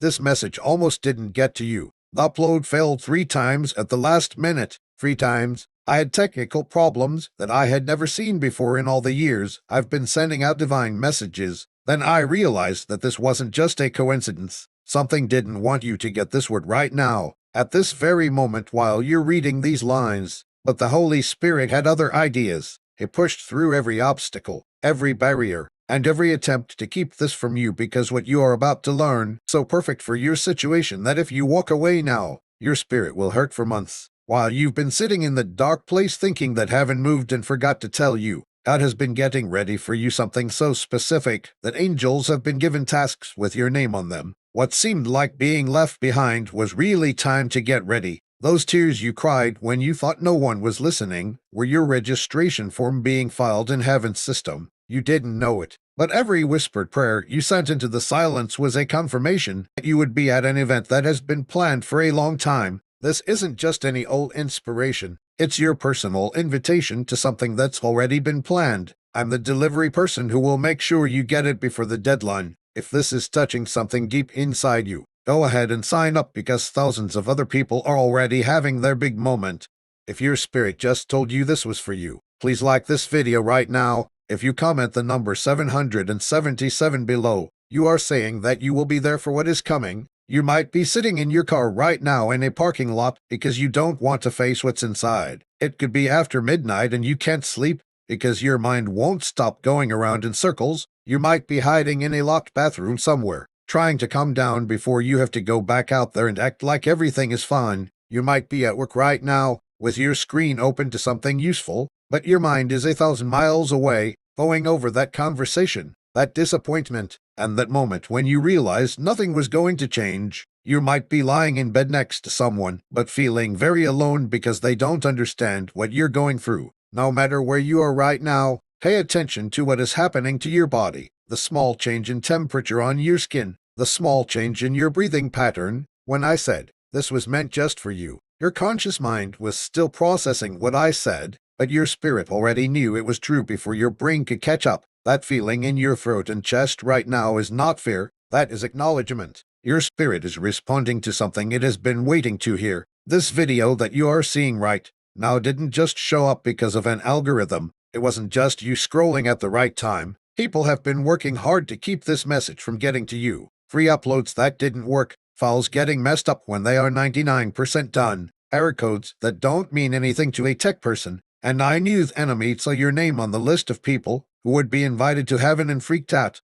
This message almost didn't get to you. The upload failed 3 times at the last minute. 3 times. I had technical problems that I had never seen before in all the years I've been sending out divine messages. Then I realized that this wasn't just a coincidence. Something didn't want you to get this word right now, at this very moment while you're reading these lines. But the Holy Spirit had other ideas. He pushed through every obstacle, every barrier, and every attempt to keep this from you because what you are about to learn so perfect for your situation that if you walk away now, your spirit will hurt for months. While you've been sitting in the dark place thinking that heaven moved and forgot to tell you, God has been getting ready for you something so specific that angels have been given tasks with your name on them. What seemed like being left behind was really time to get ready. Those tears you cried when you thought no one was listening were your registration form being filed in heaven's system. You didn't know it, but every whispered prayer you sent into the silence was a confirmation that you would be at an event that has been planned for a long time. This isn't just any old inspiration. It's your personal invitation to something that's already been planned. I'm the delivery person who will make sure you get it before the deadline. If this is touching something deep inside you, go ahead and sign up because thousands of other people are already having their big moment. If your spirit just told you this was for you, please like this video right now. If you comment the number 777 below, you are saying that you will be there for what is coming. You might be sitting in your car right now in a parking lot because you don't want to face what's inside. It could be after midnight and you can't sleep because your mind won't stop going around in circles. You might be hiding in a locked bathroom somewhere, trying to calm down before you have to go back out there and act like everything is fine. You might be at work right now with your screen open to something useful, but your mind is 1,000 miles away, going over that conversation, that disappointment, and that moment when you realized nothing was going to change. You might be lying in bed next to someone, but feeling very alone because they don't understand what you're going through. No matter where you are right now, pay attention to what is happening to your body, the small change in temperature on your skin, the small change in your breathing pattern. When I said this was meant just for you, your conscious mind was still processing what I said, but your spirit already knew it was true before your brain could catch up. That feeling in your throat and chest right now is not fear, that is acknowledgement. Your spirit is responding to something it has been waiting to hear. This video that you are seeing right now didn't just show up because of an algorithm. It wasn't just you scrolling at the right time. People have been working hard to keep this message from getting to you. Free uploads that didn't work, files getting messed up when they are 99% done, error codes that don't mean anything to a tech person, and I knew the enemy saw your name on the list of people who would be invited to heaven and freaked out.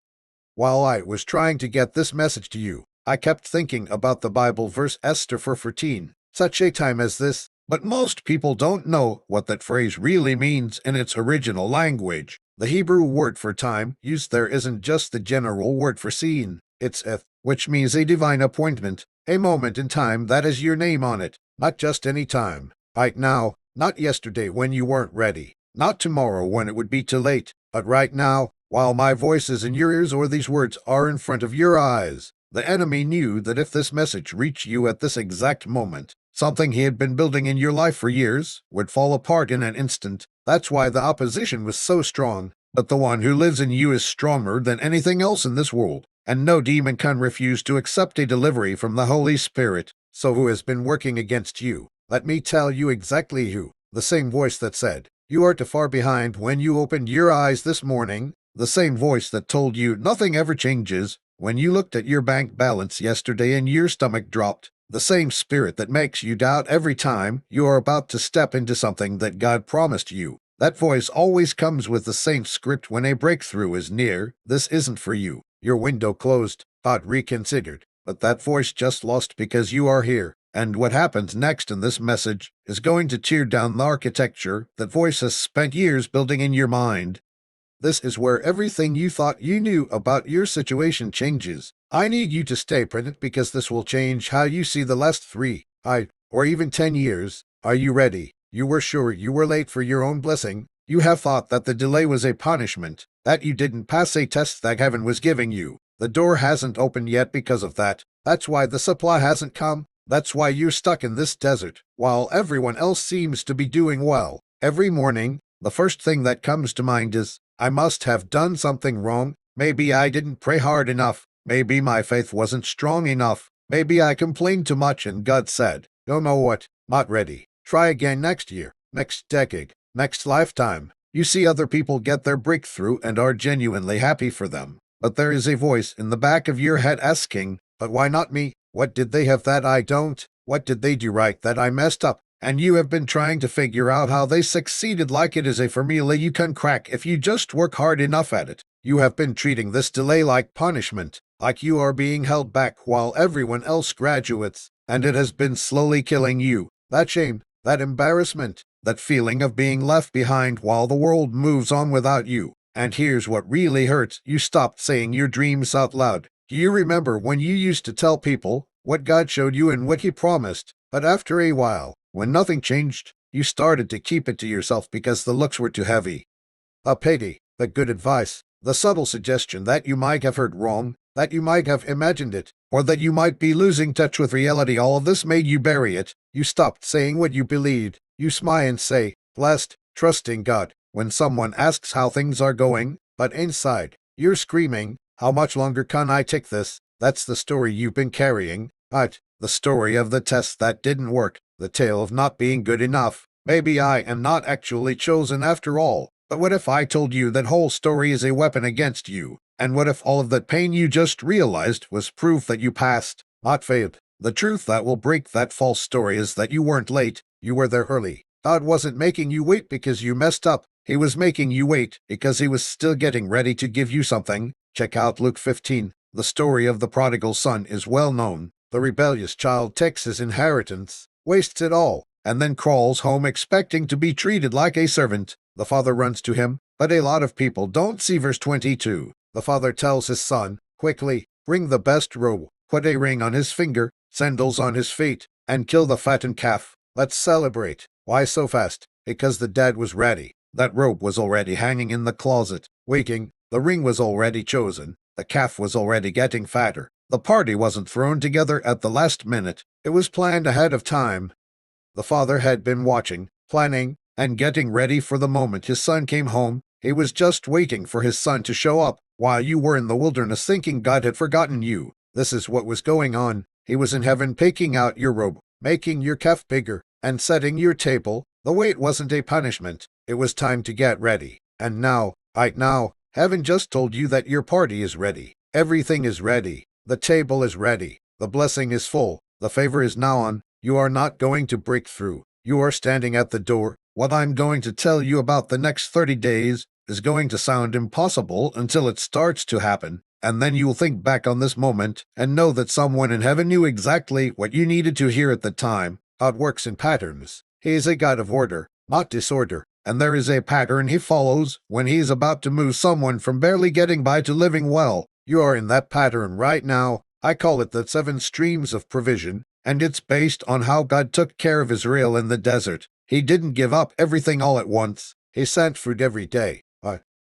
While I was trying to get this message to you, I kept thinking about the Bible verse Esther 4:14, such a time as this. But most people don't know what that phrase really means in its original language. The Hebrew word for time used there isn't just the general word for scene. It's eth, which means a divine appointment, a moment in time that has your name on it. Not just any time. Right now, not yesterday when you weren't ready, not tomorrow when it would be too late, but right now, while my voice is in your ears or these words are in front of your eyes. The enemy knew that if this message reached you at this exact moment, something he had been building in your life for years would fall apart in an instant. That's why the opposition was so strong. But the one who lives in you is stronger than anything else in this world, and no demon can refuse to accept a delivery from the Holy Spirit. So who has been working against you? Let me tell you exactly who. The same voice that said, you are too far behind when you opened your eyes this morning. The same voice that told you nothing ever changes when you looked at your bank balance yesterday and your stomach dropped. The same spirit that makes you doubt every time you are about to step into something that God promised you. That voice always comes with the same script when a breakthrough is near. This isn't for you. Your window closed, thought reconsidered. But that voice just lost because you are here. And what happens next in this message is going to tear down the architecture that voice has spent years building in your mind. This is where everything you thought you knew about your situation changes. I need you to stay present because this will change how you see the last 3, 5, or even 10 years. Are you ready? You were sure you were late for your own blessing. You have thought that the delay was a punishment, that you didn't pass a test that heaven was giving you. The door hasn't opened yet because of that. That's why the supply hasn't come. That's why you're stuck in this desert, while everyone else seems to be doing well. Every morning, the first thing that comes to mind is, I must have done something wrong. Maybe I didn't pray hard enough. Maybe my faith wasn't strong enough. Maybe I complained too much and God said, "You know what? Not ready. Try again next year, next decade, next lifetime." You see other people get their breakthrough and are genuinely happy for them. But there is a voice in the back of your head asking, "But why not me? What did they have that I don't? What did they do right that I messed up?" And you have been trying to figure out how they succeeded like it is a formula you can crack if you just work hard enough at it. You have been treating this delay like punishment, like you are being held back while everyone else graduates, and it has been slowly killing you. That shame, that embarrassment, that feeling of being left behind while the world moves on without you. And here's what really hurts. You stopped saying your dreams out loud. Do you remember when you used to tell people what God showed you and what He promised? But after a while, when nothing changed, you started to keep it to yourself because the looks were too heavy. A pity, the good advice, the subtle suggestion that you might have heard wrong, that you might have imagined it, or that you might be losing touch with reality, all of this made you bury it. You stopped saying what you believed. You smile and say, "Blessed, trusting God," when someone asks how things are going, but inside, you're screaming, "How much longer can I take this?" That's the story you've been carrying, right? The story of the test that didn't work, the tale of not being good enough. Maybe I am not actually chosen after all. But what if I told you that whole story is a weapon against you? And what if all of that pain you just realized was proof that you passed, not failed? The truth that will break that false story is that you weren't late, you were there early. God wasn't making you wait because you messed up. He was making you wait because He was still getting ready to give you something. Check out Luke 15. The story of the prodigal son is well known. The rebellious child takes his inheritance, wastes it all, and then crawls home expecting to be treated like a servant. The father runs to him, but a lot of people don't see verse 22. The father tells his son, "Quickly, bring the best robe, put a ring on his finger, sandals on his feet, and kill the fattened calf. Let's celebrate." Why so fast? Because the dad was ready. That robe was already hanging in the closet, waiting. The ring was already chosen. The calf was already getting fatter. The party wasn't thrown together at the last minute. It was planned ahead of time. The father had been watching, planning, and getting ready for the moment his son came home. He was just waiting for his son to show up, while you were in the wilderness thinking God had forgotten you. This is what was going on. He was in heaven picking out your robe, making your calf bigger, and setting your table. The wait wasn't a punishment. It was time to get ready. And now, right now, heaven just told you that your party is ready. Everything is ready. The table is ready. The blessing is full. The favor is now on. You are not going to break through. You are standing at the door. What I'm going to tell you about the next 30 days is going to sound impossible until it starts to happen. And then you'll think back on this moment and know that someone in heaven knew exactly what you needed to hear at the time. God works in patterns. He is a God of order, not disorder. And there is a pattern He follows when He is about to move someone from barely getting by to living well. You are in that pattern right now. I call it the 7 streams of provision, and it's based on how God took care of Israel in the desert. He didn't give up everything all at once. He sent food every day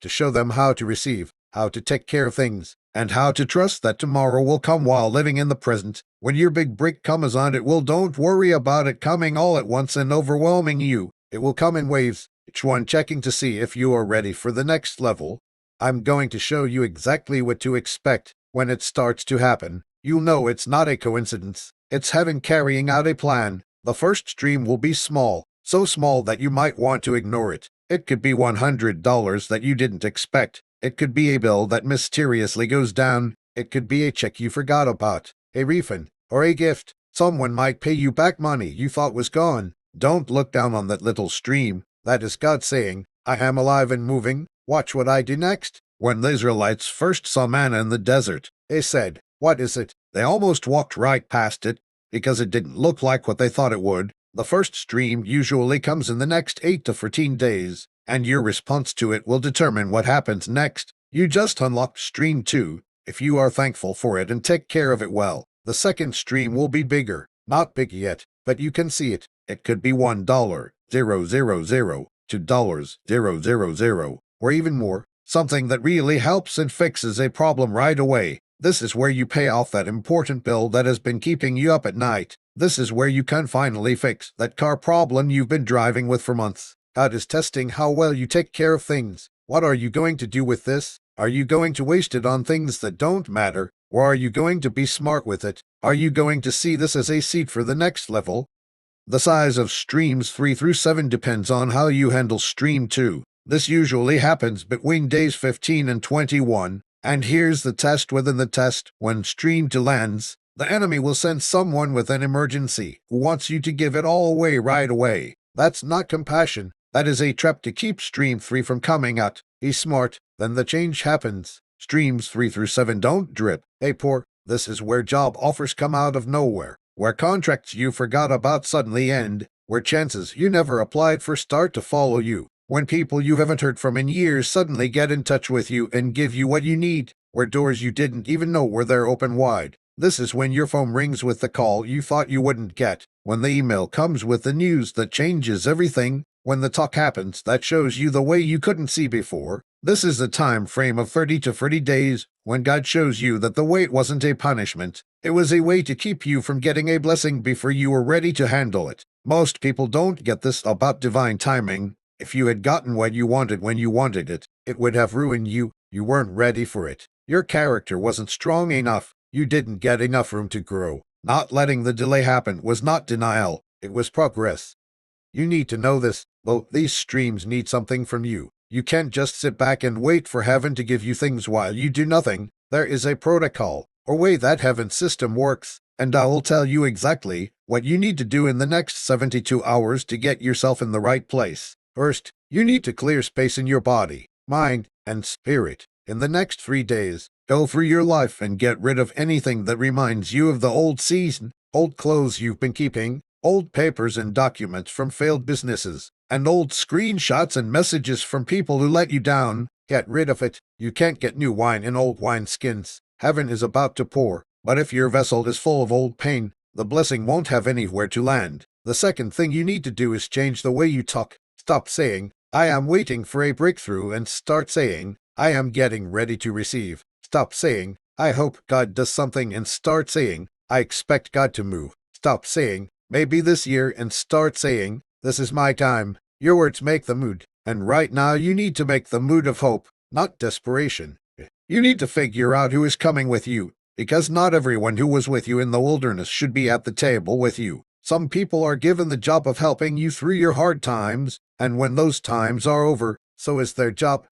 to show them how to receive, how to take care of things, and how to trust that tomorrow will come while living in the present. When your big break comes on, it will. Don't worry about it coming all at once and overwhelming you. It will come in waves, each one checking to see if you are ready for the next level. I'm going to show you exactly what to expect when it starts to happen. You'll know it's not a coincidence. It's heaven carrying out a plan. The first stream will be small, so small that you might want to ignore it. It could be $100 that you didn't expect. It could be a bill that mysteriously goes down. It could be a check you forgot about, a refund, or a gift. Someone might pay you back money you thought was gone. Don't look down on that little stream. That is God saying, "I am alive and moving. Watch what I do next." When the Israelites first saw manna in the desert, they said, "What is it?" They almost walked right past it because it didn't look like what they thought it would. The first stream usually comes in the next 8 to 14 days, and your response to it will determine what happens next. You just unlocked stream 2, if you are thankful for it and take care of it well. The second stream will be bigger. Not big yet, but you can see it. It could be $1, $000, $2,000, or even more. Something that really helps and fixes a problem right away. This is where you pay off that important bill that has been keeping you up at night. This is where you can finally fix that car problem you've been driving with for months. God is testing how well you take care of things. What are you going to do with this? Are you going to waste it on things that don't matter? Or are you going to be smart with it? Are you going to see this as a seed for the next level? The size of streams 3 through 7 depends on how you handle stream 2. This usually happens between days 15 and 21. And here's the test within the test. When stream 2 lands, the enemy will send someone with an emergency who wants you to give it all away right away. That's not compassion. That is a trap to keep stream 3 from coming out. He's smart. Then the change happens. Streams 3 through 7 don't drip. They pour. This is where job offers come out of nowhere, where contracts you forgot about suddenly end, where chances you never applied for start to follow you, when people you haven't heard from in years suddenly get in touch with you and give you what you need, where doors you didn't even know were there open wide. This is when your phone rings with the call you thought you wouldn't get, when the email comes with the news that changes everything, when the talk happens that shows you the way you couldn't see before. This is the time frame of 30 to 40 days when God shows you that the wait wasn't a punishment. It was a way to keep you from getting a blessing before you were ready to handle it. Most people don't get this about divine timing. If you had gotten what you wanted when you wanted it, it would have ruined you. You weren't ready for it. Your character wasn't strong enough. You didn't get enough room to grow. Not letting the delay happen was not denial. It was progress. You need to know this. Both these streams need something from you. You can't just sit back and wait for heaven to give you things while you do nothing. There is a protocol, or way that heaven's system works, and I will tell you exactly what you need to do in the next 72 hours to get yourself in the right place. First, you need to clear space in your body, mind, and spirit. In the next 3 days, go through your life and get rid of anything that reminds you of the old season, old clothes you've been keeping, old papers and documents from failed businesses, and old screenshots and messages from people who let you down. Get rid of it. You can't get new wine in old wineskins. Heaven is about to pour, but if your vessel is full of old pain, the blessing won't have anywhere to land. The second thing you need to do is change the way you talk. Stop saying, "I am waiting for a breakthrough," and start saying, "I am getting ready to receive." Stop saying, "I hope God does something," and start saying, "I expect God to move." Stop saying, "Maybe this year," and start saying, "This is my time." Your words make the mood, and right now you need to make the mood of hope, not desperation. You need to figure out who is coming with you, because not everyone who was with you in the wilderness should be at the table with you. Some people are given the job of helping you through your hard times, and when those times are over, so is their job.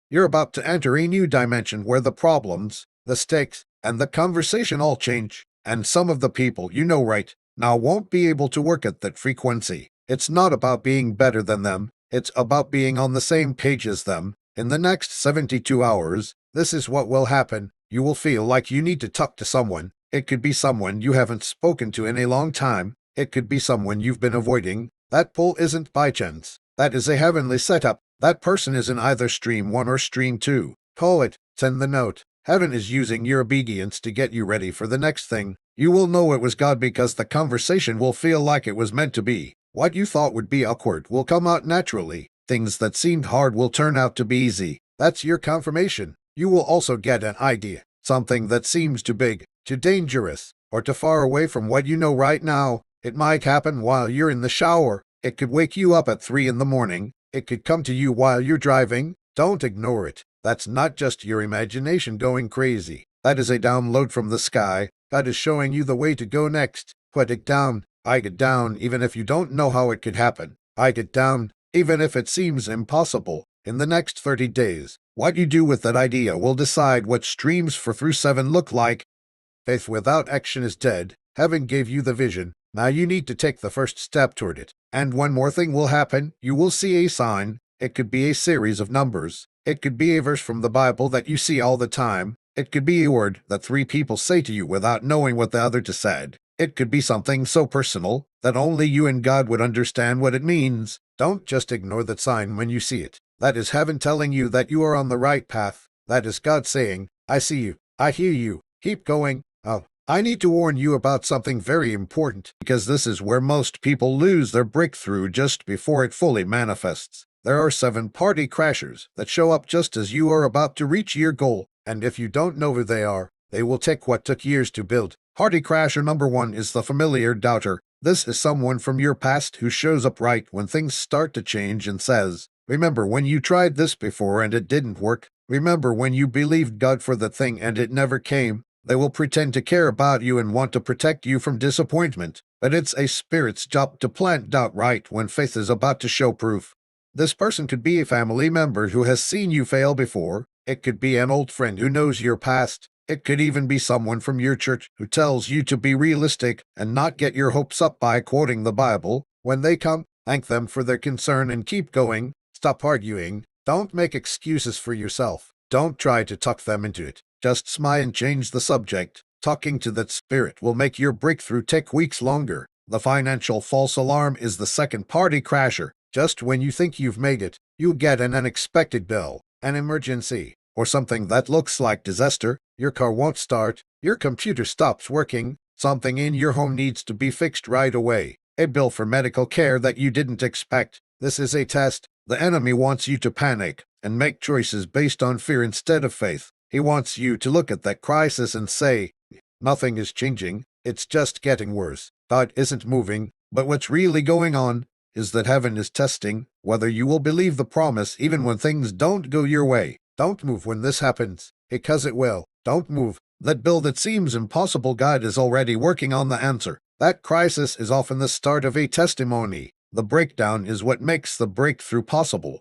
You're about to enter a new dimension where the problems, the stakes, and the conversation all change, and some of the people you know right now won't be able to work at that frequency. It's not about being better than them. It's about being on the same page as them. In the next 72 hours, this is what will happen. You will feel like you need to talk to someone. It could be someone you haven't spoken to in a long time. It could be someone you've been avoiding. That pull isn't by chance. That is a heavenly setup. That person is in either stream 1 or stream 2. Call it. Send the note. Heaven is using your obedience to get you ready for the next thing. You will know it was God because the conversation will feel like it was meant to be. What you thought would be awkward will come out naturally. Things that seemed hard will turn out to be easy. That's your confirmation. You will also get an idea, something that seems too big, too dangerous, or too far away from what you know right now. It might happen while you're in the shower. It could wake you up at 3 in the morning. It could come to you while you're driving. Don't ignore it. That's not just your imagination going crazy. That is a download from the sky. God is showing you the way to go next. Put it down. Write it down even if you don't know how it could happen. Write it down even if it seems impossible. In the next 30 days, what you do with that idea will decide what streams 4 through 7 look like. Faith without action is dead. Heaven gave you the vision. Now you need to take the first step toward it. And one more thing will happen. You will see a sign. It could be a series of numbers. It could be a verse from the Bible that you see all the time. It could be a word that 3 people say to you without knowing what the other just said. It could be something so personal that only you and God would understand what it means. Don't just ignore that sign when you see it. That is heaven telling you that you are on the right path. That is God saying, "I see you. I hear you. Keep going." Oh, I need to warn you about something very important, because this is where most people lose their breakthrough just before it fully manifests. There are 7 party crashers that show up just as you are about to reach your goal, and if you don't know who they are, they will take what took years to build. Party crasher number 1 is the familiar doubter. This is someone from your past who shows up right when things start to change and says, "Remember when you tried this before and it didn't work? Remember when you believed God for the thing and it never came?" They will pretend to care about you and want to protect you from disappointment, but it's a spirit's job to plant doubt right when faith is about to show proof. This person could be a family member who has seen you fail before. It could be an old friend who knows your past. It could even be someone from your church who tells you to be realistic and not get your hopes up by quoting the Bible. When they come, thank them for their concern and keep going. Stop arguing. Don't make excuses for yourself. Don't try to talk them into it. Just smile and change the subject. Talking to that spirit will make your breakthrough take weeks longer. The financial false alarm is the second party crasher. Just when you think you've made it, you get an unexpected bill, an emergency, or something that looks like disaster. Your car won't start, your computer stops working, something in your home needs to be fixed right away, a bill for medical care that you didn't expect. This is a test. The enemy wants you to panic and make choices based on fear instead of faith. He wants you to look at that crisis and say, nothing is changing, it's just getting worse. God isn't moving, but what's really going on is that heaven is testing whether you will believe the promise even when things don't go your way. Don't move when this happens, because it will. Don't move. That bill that seems impossible, God is already working on the answer. That crisis is often the start of a testimony. The breakdown is what makes the breakthrough possible.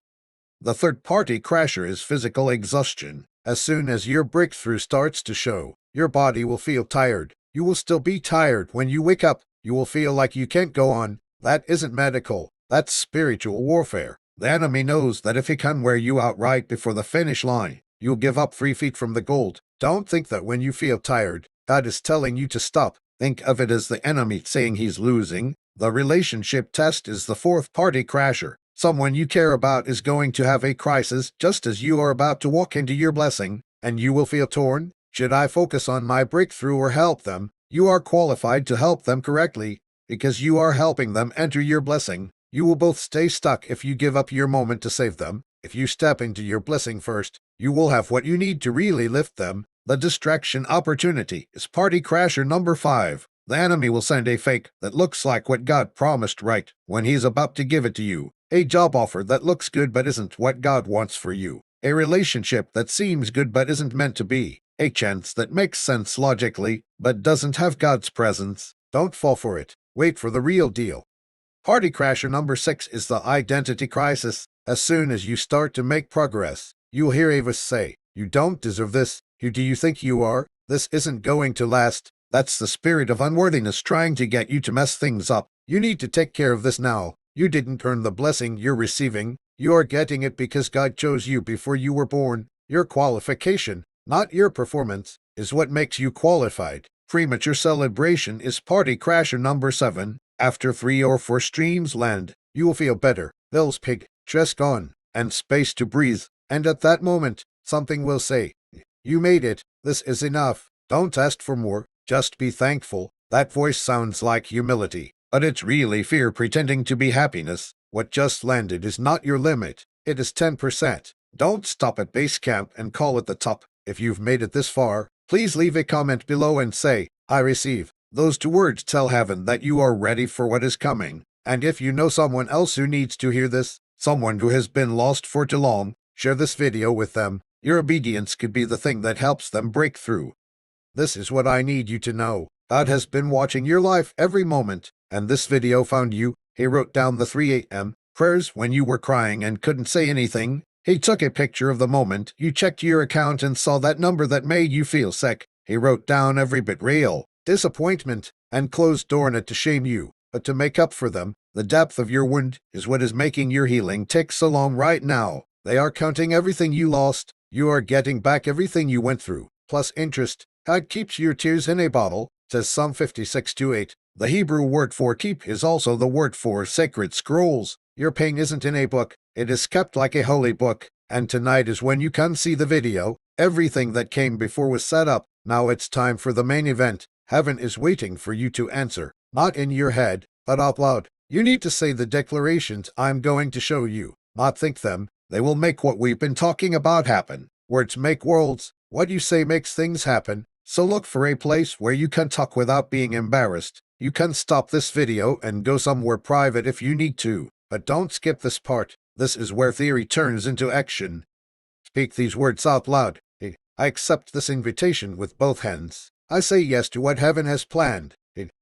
The third-party crasher is physical exhaustion. As soon as your breakthrough starts to show, your body will feel tired. You will still be tired when you wake up. You will feel like you can't go on. That isn't medical. That's spiritual warfare. The enemy knows that if he can wear you out right before the finish line, you'll give up 3 feet from the gold. Don't think that when you feel tired, God is telling you to stop. Think of it as the enemy saying he's losing. The relationship test is the fourth-party crasher. Someone you care about is going to have a crisis just as you are about to walk into your blessing, and you will feel torn. Should I focus on my breakthrough or help them? You are qualified to help them correctly, because you are helping them enter your blessing. You will both stay stuck if you give up your moment to save them. If you step into your blessing first, you will have what you need to really lift them. The distraction opportunity is party crasher number 5. The enemy will send a fake that looks like what God promised right when he's about to give it to you. A job offer that looks good but isn't what God wants for you. A relationship that seems good but isn't meant to be. A chance that makes sense logically but doesn't have God's presence. Don't fall for it. Wait for the real deal. Party crasher number 6 is the identity crisis. As soon as you start to make progress, you'll hear a voice say, "You don't deserve this. Who do you think you are? This isn't going to last." That's the spirit of unworthiness trying to get you to mess things up. You need to take care of this now. You didn't earn the blessing you're receiving. You are getting it because God chose you before you were born. Your qualification, not your performance, is what makes you qualified. Premature celebration is party crasher number 7. After 3 or 4 streams land, you will feel better. Bills paid, stress gone, and space to breathe. And at that moment, something will say, "You made it. This is enough." Don't ask for more. Just be thankful. That voice sounds like humility, but it's really fear pretending to be happiness. What just landed is not your limit. It is 10%. Don't stop at base camp and call it the top. If you've made it this far, please leave a comment below and say, "I receive." Those 2 words tell heaven that you are ready for what is coming. And if you know someone else who needs to hear this, someone who has been lost for too long, share this video with them. Your obedience could be the thing that helps them break through. This is what I need you to know. God has been watching your life every moment, and this video found you. He wrote down the 3 a.m. prayers when you were crying and couldn't say anything. He took a picture of the moment you checked your account and saw that number that made you feel sick. He wrote down every betrayal, disappointment, and closed door in it to shame you. But to make up for them, the depth of your wound is what is making your healing take so long right now. They are counting everything you lost. You are getting back everything you went through, plus interest. God keeps your tears in a bottle, says Psalm 56:8. The Hebrew word for keep is also the word for sacred scrolls. Your pain isn't in a book, it is kept like a holy book. And tonight is when you can see the video. Everything that came before was set up. Now it's time for the main event. Heaven is waiting for you to answer, not in your head, but out loud. You need to say the declarations I'm going to show you, not think them. They will make what we've been talking about happen. Words make worlds. What you say makes things happen. So look for a place where you can talk without being embarrassed. You can stop this video and go somewhere private if you need to, but don't skip this part. This is where theory turns into action. Speak these words out loud. I accept this invitation with both hands. I say yes to what heaven has planned.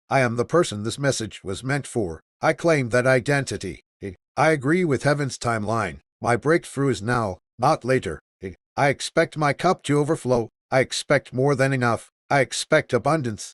I am the person this message was meant for. I claim that identity. I agree with heaven's timeline. My breakthrough is now, not later. I expect my cup to overflow. I expect more than enough. I expect abundance.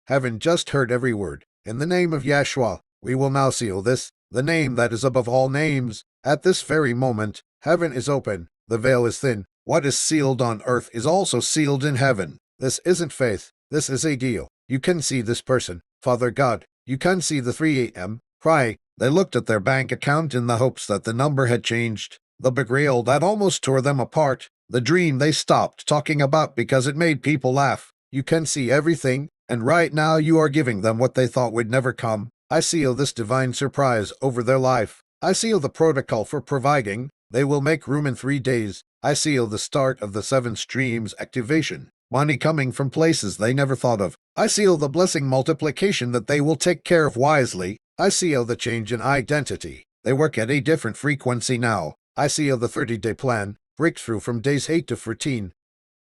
Heaven just heard every word. In the name of Yeshua, we will now seal this, the name that is above all names. At this very moment, heaven is open. The veil is thin. What is sealed on earth is also sealed in heaven. This isn't faith. This is a deal. You can see this person, Father God. You can see the 3 a.m. cry. They looked at their bank account in the hopes that the number had changed. The betrayal that almost tore them apart. The dream they stopped talking about because it made people laugh. You can see everything, and right now you are giving them what they thought would never come. I seal this divine surprise over their life. I seal the protocol for providing. They will make room in 3 days. I seal the start of the 7 streams activation. Money coming from places they never thought of. I seal the blessing multiplication that they will take care of wisely. I seal the change in identity. They work at a different frequency now. I seal the 30-day plan. Breakthrough from days 8 to 14.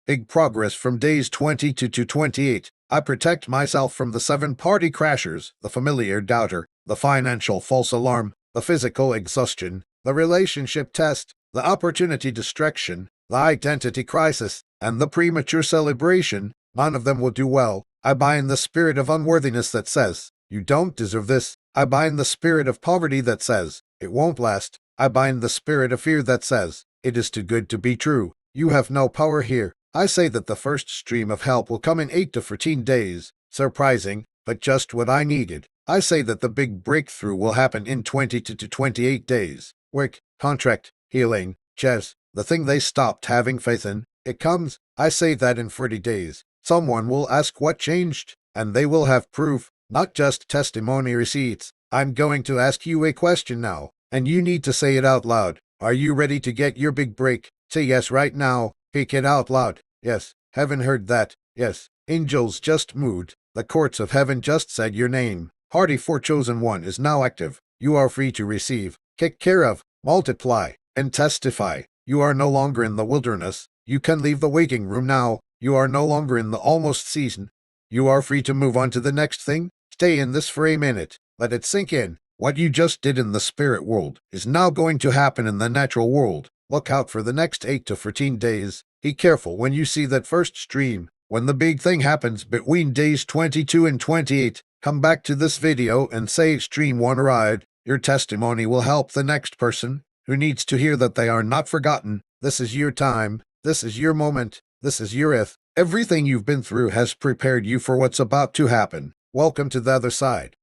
Big progress from days 20 to 28. I protect myself from the 7 party crashers, the familiar doubter, the financial false alarm, the physical exhaustion, the relationship test, the opportunity distraction, the identity crisis, and the premature celebration. None of them will do well. I bind the spirit of unworthiness that says, you don't deserve this. I bind the spirit of poverty that says, it won't last. I bind the spirit of fear that says, it is too good to be true. You have no power here. I say that the first stream of help will come in 8 to 14 days. Surprising, but just what I needed. I say that the big breakthrough will happen in 20 to 28 days. Work, contract, healing, chess, the thing they stopped having faith in. It comes. I say that in 40 days. Someone will ask what changed, and they will have proof, not just testimony receipts. I'm going to ask you a question now, and you need to say it out loud. Are you ready to get your big break? Say yes right now. Speak it out loud. Yes. Heaven heard that. Yes. Angels just moved. The courts of heaven just said your name. Party for Chosen One is now active. You are free to receive, take care of, multiply, and testify. You are no longer in the wilderness. You can leave the waiting room now. You are no longer in the almost season. You are free to move on to the next thing. Stay in this for a minute. Let it sink in. What you just did in the spirit world is now going to happen in the natural world. Look out for the next 8 to 14 days. Be careful when you see that first stream. When the big thing happens between days 22 and 28, come back to this video and say Stream 1 arrived. Your testimony will help the next person who needs to hear that they are not forgotten. This is your time. This is your moment. This is your if. Everything you've been through has prepared you for what's about to happen. Welcome to the other side.